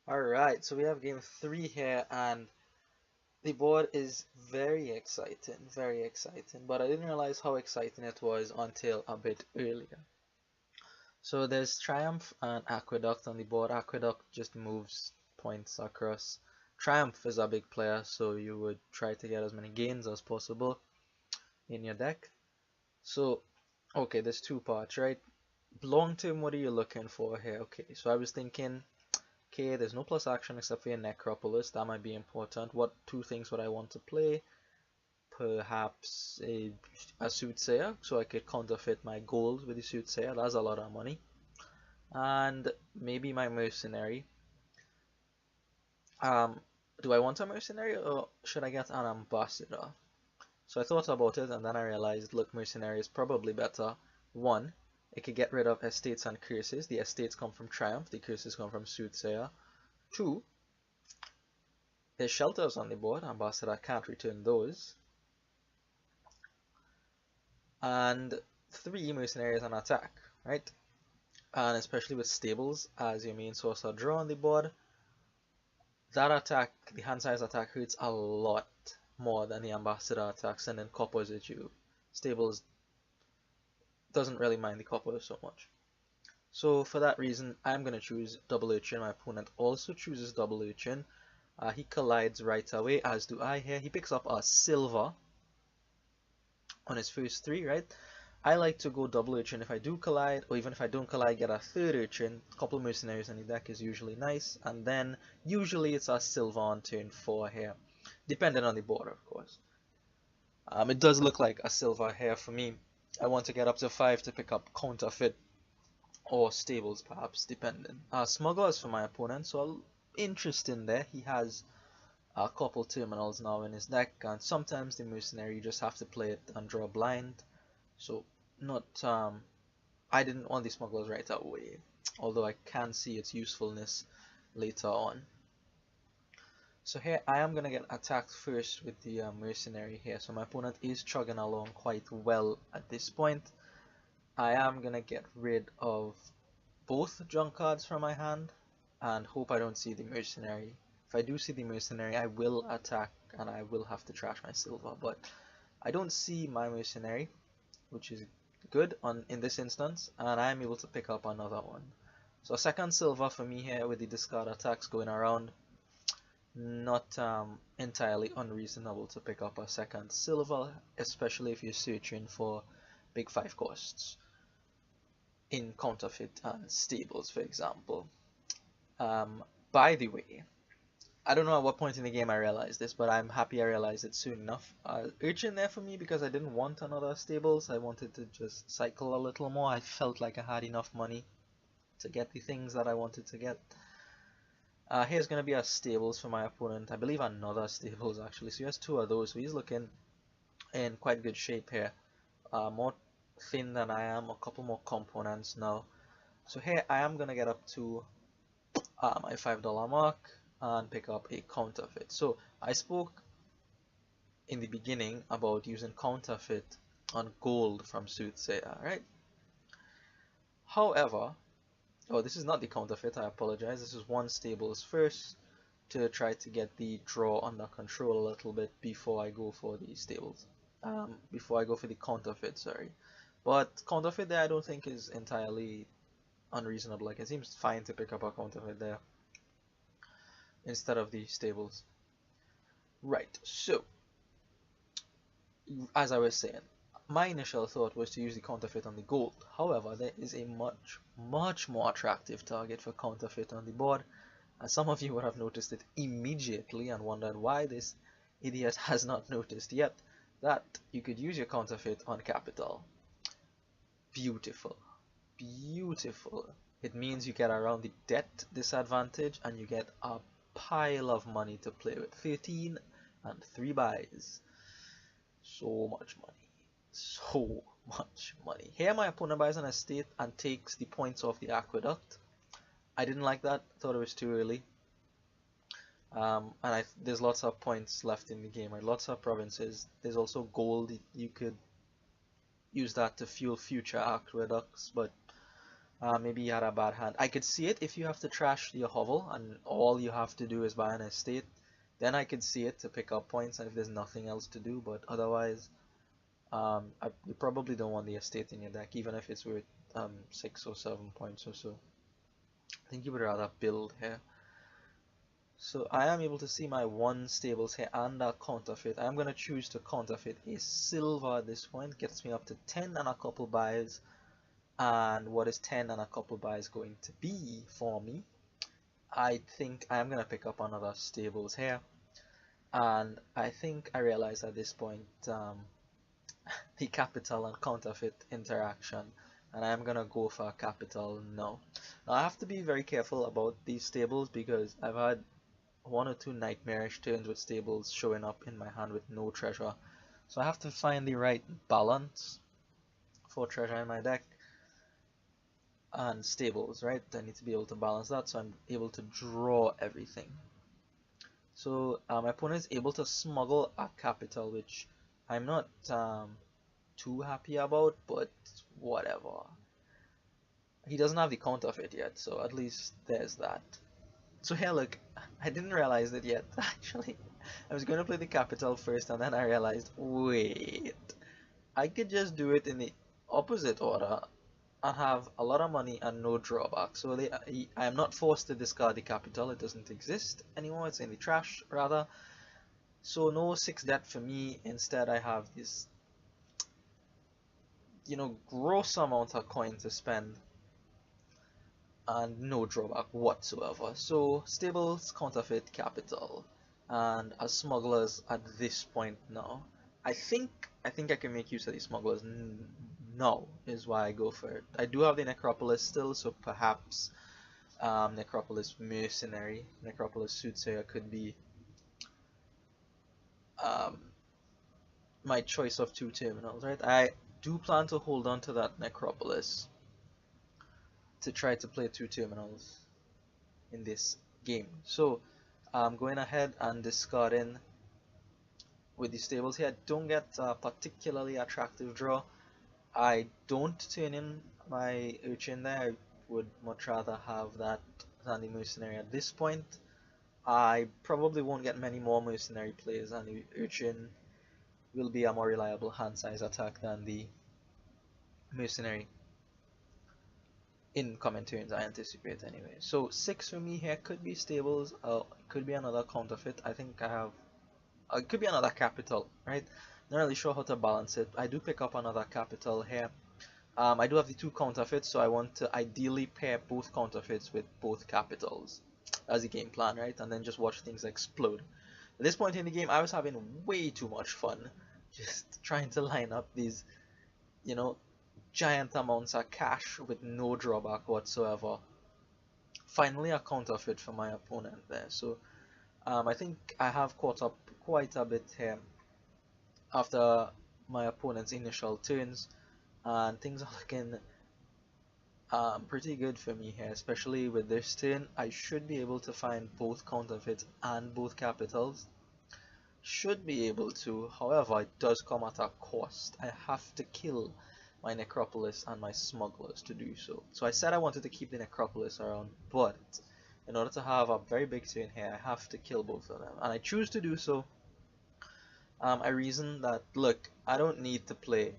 Alright, so we have game 3 here, and the board is very exciting, but I didn't realize how exciting it was until a bit earlier. So there's Triumph and Aqueduct on the board. Aqueduct just moves points across. Triumph is a big player, so you would try to get as many gains as possible in your deck. So, okay, there's two parts, right? Long term, what are you looking for here? Okay, so I was thinking, okay, there's no plus action except for your Necropolis. That might be important. What two things would I want to play? Perhaps a Soothsayer, so I could counterfeit my gold with the Soothsayer. That's a lot of money. And maybe my Mercenary. Um, do I want a Mercenary or should I get an Ambassador? So I thought about it and then I realized, look, Mercenary is probably better. One, it could get rid of estates and curses. The estates come from Triumph, the curses come from Soothsayer. Two, there's shelters on the board. Ambassador can't return those. And three, Mercenary is an attack, right? And especially with stables as your main source of draw on the board, that attack, the hand size attack, hurts a lot more than the Ambassador attacks, and then coppers at you. Stables doesn't really mind the coppers so much. So for that reason, I'm going to choose Double Urchin. My opponent also chooses Double Urchin. He collides right away, as do I here. He picks up a silver on his first three, right? I like to go Double Urchin if I do collide, or even if I don't collide, get a third Urchin. A couple Mercenaries in the deck is usually nice, and then usually it's a silver on turn 4 here, depending on the board, of course. It does look like a silver here for me. I want to get up to 5 to pick up Counterfeit or Stables, perhaps, depending. Smugglers for my opponent, so interesting there. He has a couple terminals now in his deck, and sometimes the Mercenary you just have to play it and draw blind. So not I didn't want the smugglers right away, although I can see its usefulness later on. So here I am gonna get attacked first with the Mercenary here. So my opponent is chugging along quite well at this point. I am gonna get rid of both junk cards from my hand and hope I don't see the Mercenary. If I do see the Mercenary, I will attack and I will have to trash my silver, but I don't see my Mercenary, which is good in this instance, and I'm able to pick up another one. So a second silver for me here with the discard attacks going around. Not entirely unreasonable to pick up a second silver, especially if you're searching for big 5 costs in Counterfeit and Stables, for example. By the way, I don't know at what point in the game I realized this, but I'm happy I realized it soon enough. Urchin there for me because I didn't want another Stables. I wanted to just cycle a little more. I felt like I had enough money to get the things that I wanted to get. Here's going to be a Stables for my opponent. I believe another Stables actually. So he has 2 of those. So he's looking in quite good shape here. More thin than I am. A couple more components now. So here I am going to get up to my $5 mark and pick up a Counterfeit. So I spoke in the beginning about using Counterfeit on gold from Soothsayer, right? However, oh, this is not the Counterfeit, I apologize. This is one Stables first to try to get the draw under control a little bit before I go for the Stables. Before I go for the Counterfeit, sorry. But Counterfeit there I don't think is entirely unreasonable. Like, it seems fine to pick up a Counterfeit there instead of the Stables. Right, so as I was saying, my initial thought was to use the Counterfeit on the gold. However, there is a much more attractive target for Counterfeit on the board, and some of you would have noticed it immediately and wondered why this idiot has not noticed yet, that you could use your Counterfeit on Capital. Beautiful, beautiful. It means you get around the debt disadvantage and you get a pile of money to play with. 13 and 3 buys. So much money. So much money. Here my opponent buys an estate and takes the points off the aqueduct. I didn't like that. Thought it was too early. And there's lots of points left in the game, right? Lots of provinces. There's also gold. You could use that to fuel future aqueducts, but Maybe you had a bad hand. I could see it if you have to trash your hovel and all you have to do is buy an estate. Then I could see it to pick up points and if there's nothing else to do. But otherwise, you probably don't want the estate in your deck, even if it's worth 6 or 7 points or so. I think you would rather build here. So I am able to see my 1 stables here and a counterfeit. I am going to choose to counterfeit a silver at this point. Gets me up to 10 and a couple buys. And what is 10 and a couple buys going to be for me? I think I am going to pick up another stables here. And I think I realized at this point the capital and counterfeit interaction, and I'm gonna go for capital now. Now I have to be very careful about these stables because I've had 1 or 2 nightmarish turns with stables showing up in my hand with no treasure, so I have to find the right balance for treasure in my deck and stables, right? I need to be able to balance that so I'm able to draw everything. So my opponent is able to smuggle a capital, which I'm not too happy about, but whatever. He doesn't have the counterfeit yet, so at least there's that. So here, look, I didn't realize it yet. Actually, I was going to play the capital first, and then I realized, wait, I could just do it in the opposite order and have a lot of money and no drawback. So I am not forced to discard the capital. It doesn't exist anymore. It's in the trash, rather. So no 6 debt for me. Instead, I have this, gross amount of coin to spend and no drawback whatsoever. So stables, counterfeit, capital, and as smugglers at this point now, I think I can make use of these smugglers now is why I go for it. I do have the Necropolis still, so perhaps Necropolis Mercenary, Necropolis Soothsayer could be my choice of 2 terminals, right? I do plan to hold on to that Necropolis to try to play 2 terminals in this game. So I'm going ahead and discarding with the stables here. I don't get a particularly attractive draw. I don't turn in my Urchin there. I would much rather have that than the Mercenary at this point. I probably won't get many more Mercenary plays, and the Urchin will be a more reliable hand size attack than the Mercenary in coming turns, I anticipate anyway. So 6 for me here could be stables, could be another counterfeit. I think I have, it could be another capital, right? Not really sure how to balance it. I do pick up another capital here. I do have the 2 counterfeits, so I want to ideally pair both counterfeits with both capitals as a game plan, right? And then just watch things explode. At this point in the game, I was having way too much fun just trying to line up these, giant amounts of cash with no drawback whatsoever. Finally a counterfeit for my opponent there. So I think I have caught up quite a bit here after my opponent's initial turns, and things are looking pretty good for me here, especially with this turn. I should be able to find both counterfeits and both capitals. Should be able to, however it does come at a cost. I have to kill my Necropolis and my smugglers to do so. So I said I wanted to keep the Necropolis around, but in order to have a very big turn here, I have to kill both of them, and I choose to do so. I reason that, look, I don't need to play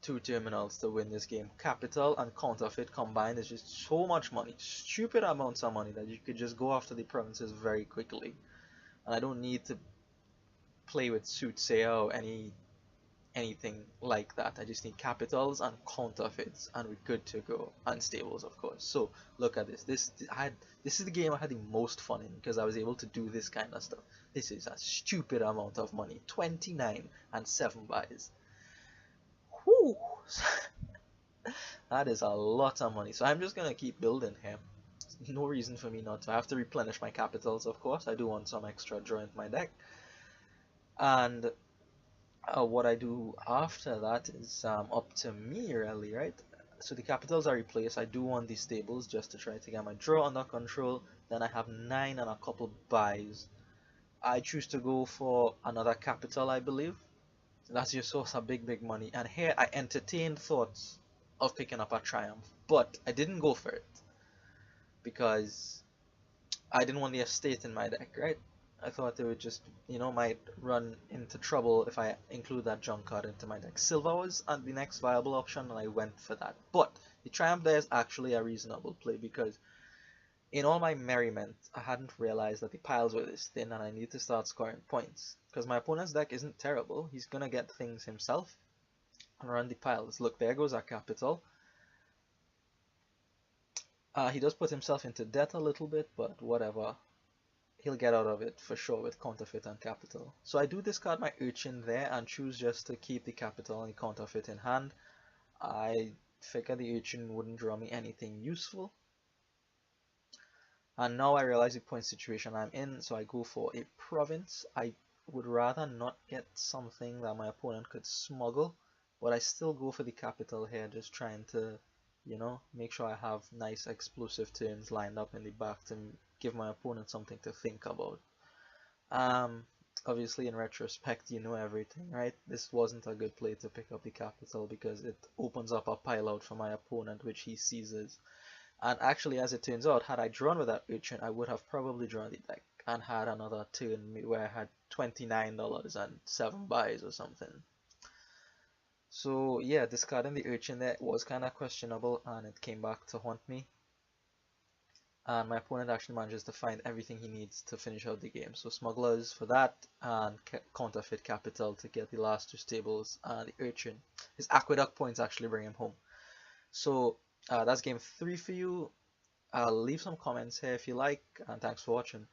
2 terminals to win this game. Capital and counterfeit combined is just so much money, stupid amounts of money, that you could just go after the provinces very quickly, and I don't need to play with Soothsayer or anything like that. I just need capitals and counterfeits and we're good to go, and stables of course. So look at this. This is the game I had the most fun in because I was able to do this kind of stuff. This is a stupid amount of money. 29 and 7 buys. Whew. That is a lot of money. So I'm just gonna keep building here. No reason for me not to. I have to replenish my capitals, of course. I do want some extra draw into my deck. And what I do after that is up to me really, right? So the capitals are replaced. I do want these stables just to try to get my draw under control. Then I have 9 and a couple buys. I choose to go for another capital, I believe. That's your source of big money. And here I entertained thoughts of picking up a triumph, but I didn't go for it because I didn't want the estate in my deck, right? I thought it would just, might run into trouble if I include that junk card into my deck. Silver was the next viable option, and I went for that. But the Triumph there is actually a reasonable play because in all my merriment, I hadn't realized that the piles were this thin and I need to start scoring points. Because my opponent's deck isn't terrible. He's gonna get things himself and run the piles. Look, there goes our capital. He does put himself into debt a little bit, but whatever. He'll get out of it for sure with Counterfeit and Capital. So I do discard my Urchin there and choose just to keep the Capital and the Counterfeit in hand. I figure the Urchin wouldn't draw me anything useful. And now I realize the point situation I'm in, so I go for a Province. I would rather not get something that my opponent could smuggle, but I still go for the Capital here, just trying to, make sure I have nice explosive turns lined up in the back to give my opponent something to think about. Obviously in retrospect, you know everything, right? This wasn't a good play to pick up the Capital because it opens up a pile out for my opponent, which he seizes. And actually, as it turns out, had I drawn with that Urchin, I would have probably drawn the deck and had another turn where I had $29 and 7 buys or something. So yeah, discarding the Urchin there was kind of questionable, and it came back to haunt me. And my opponent actually manages to find everything he needs to finish out the game. So Smugglers for that, and Counterfeit Capital to get the last 2 stables, and the Urchin. His Aqueduct points actually bring him home. So that's game 3 for you. I'll leave some comments here if you like, and thanks for watching.